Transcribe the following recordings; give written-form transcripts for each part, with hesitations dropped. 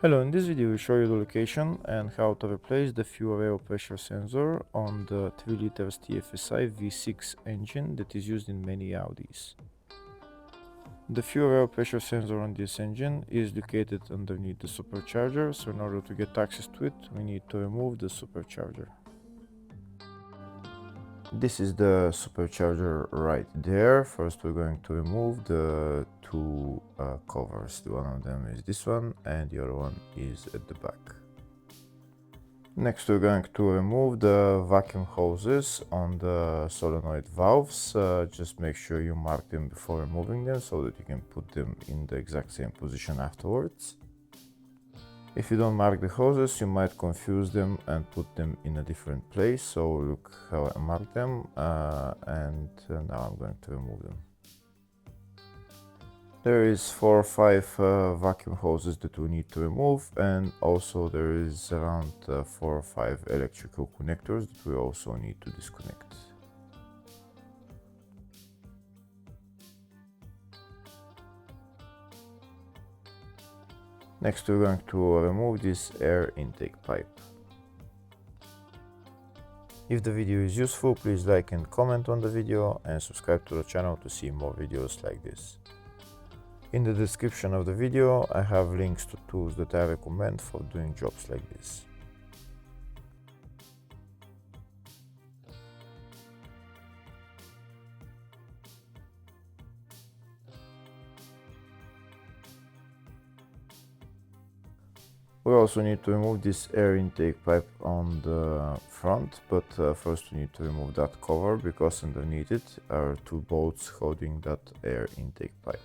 Hello, in this video we show you the location and how to replace the fuel air pressure sensor on the 3 liters TFSI V6 engine that is used in many Audis. The fuel air pressure sensor on this engine is located underneath the supercharger, so in order to get access to it we need to remove the supercharger. This is the supercharger right there. First we're going to remove the two covers. One of them is this one and the other one is at the back. Next we're going to remove the vacuum hoses on the solenoid valves. Just make sure you mark them before removing them so that you can put them in the exact same position afterwards. If you don't mark the hoses, you might confuse them and put them in a different place. So look how I marked them and now I'm going to remove them. There is 4 or 5 vacuum hoses that we need to remove, and also there is around 4 or 5 electrical connectors that we also need to disconnect. Next we're going to remove this air intake pipe. If the video is useful, please like and comment on the video and subscribe to the channel to see more videos like this. In the description of the video I have links to tools that I recommend for doing jobs like this. We also need to remove this air intake pipe on the front, but first we need to remove that cover because underneath it are 2 bolts holding that air intake pipe.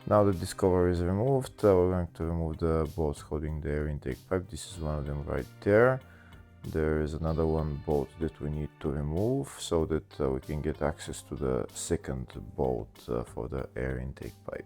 Now that this cover is removed, we're going to remove the bolts holding the air intake pipe. This is one of them right there. There is another one bolt that we need to remove so that we can get access to the second bolt for the air intake pipe.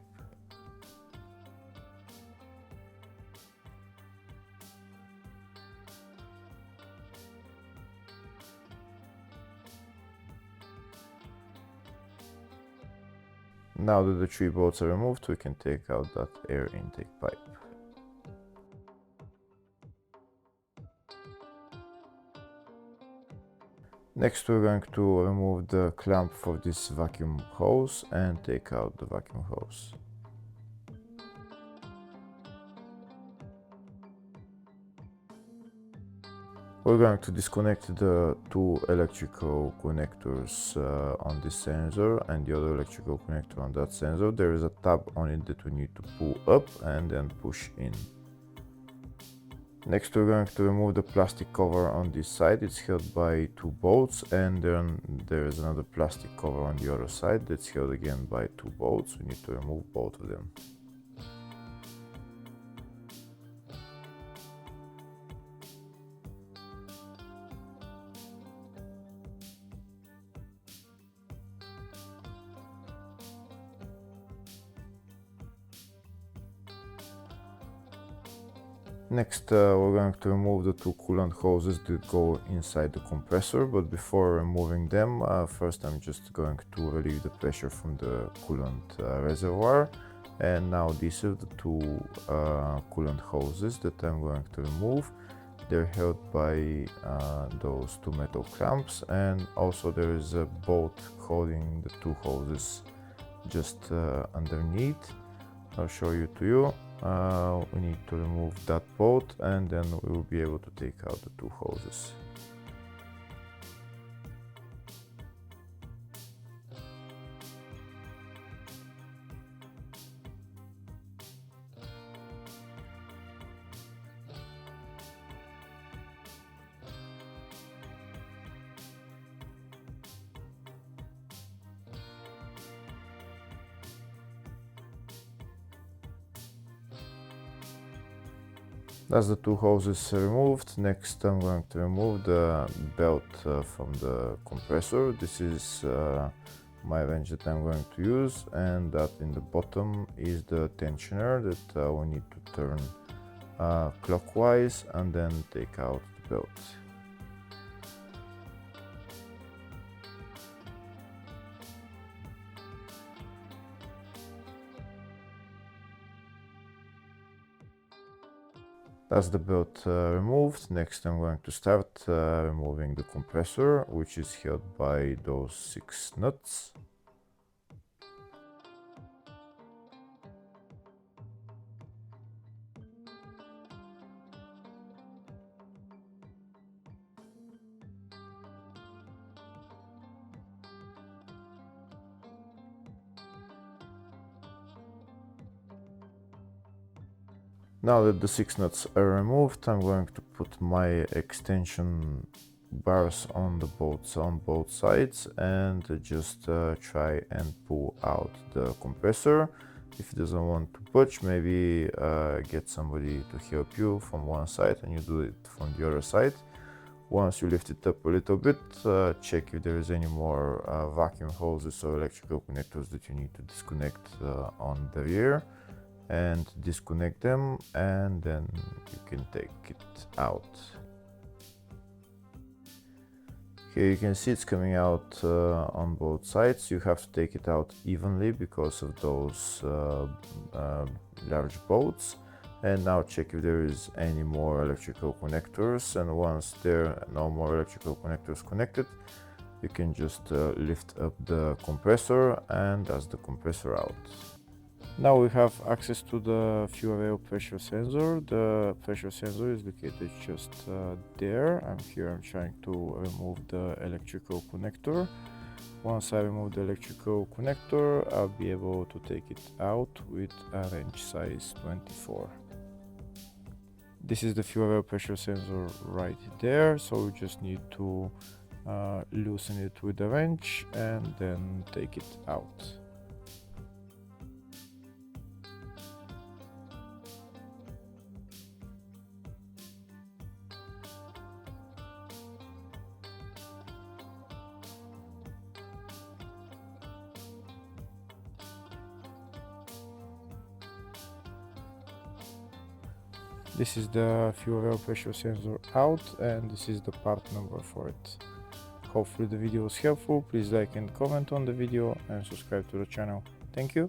Now that the 3 bolts are removed, we can take out that air intake pipe. Next we're going to remove the clamp for this vacuum hose and take out the vacuum hose. We're going to disconnect the 2 electrical connectors on this sensor and the other electrical connector on that sensor. There is a tab on it that we need to pull up and then push in. Next we're going to remove the plastic cover on this side. It's held by 2 bolts, and then there is another plastic cover on the other side that's held again by 2 bolts. We need to remove both of them. Next we're going to remove the 2 coolant hoses that go inside the compressor, but before removing them, first I'm just going to relieve the pressure from the coolant reservoir. And now these are the 2 coolant hoses that I'm going to remove. They're held by those 2 metal clamps, and also there is a bolt holding the 2 hoses just underneath. I'll show you to you. We need to remove that bolt and then we will be able to take out the 2 hoses. That's the 2 hoses removed. Next I'm going to remove the belt from the compressor. This is my wrench that I'm going to use, and that in the bottom is the tensioner that we need to turn clockwise and then take out the belt. That's the belt removed. Next I'm going to start removing the compressor, which is held by those 6 nuts. Now that the 6 nuts are removed, I'm going to put my extension bars on both sides and just try and pull out the compressor. If it doesn't want to budge, maybe get somebody to help you from one side and you do it from the other side. Once you lift it up a little bit, check if there is any more vacuum hoses or electrical connectors that you need to disconnect on the rear, and disconnect them, and then you can take it out. Here you can see it's coming out on both sides. You have to take it out evenly because of those large bolts. And now check if there is any more electrical connectors, and once there are no more electrical connectors connected, you can just lift up the compressor, and that's the compressor out. Now we have access to the fuel rail pressure sensor. The pressure sensor is located just there. I'm trying to remove the electrical connector. Once I remove the electrical connector, I'll be able to take it out with a wrench size 24. This is the fuel rail pressure sensor right there, so we just need to loosen it with the wrench and then take it out. This is the fuel rail pressure sensor out, and this is the part number for it. Hopefully the video was helpful. Please like and comment on the video and subscribe to the channel. Thank you.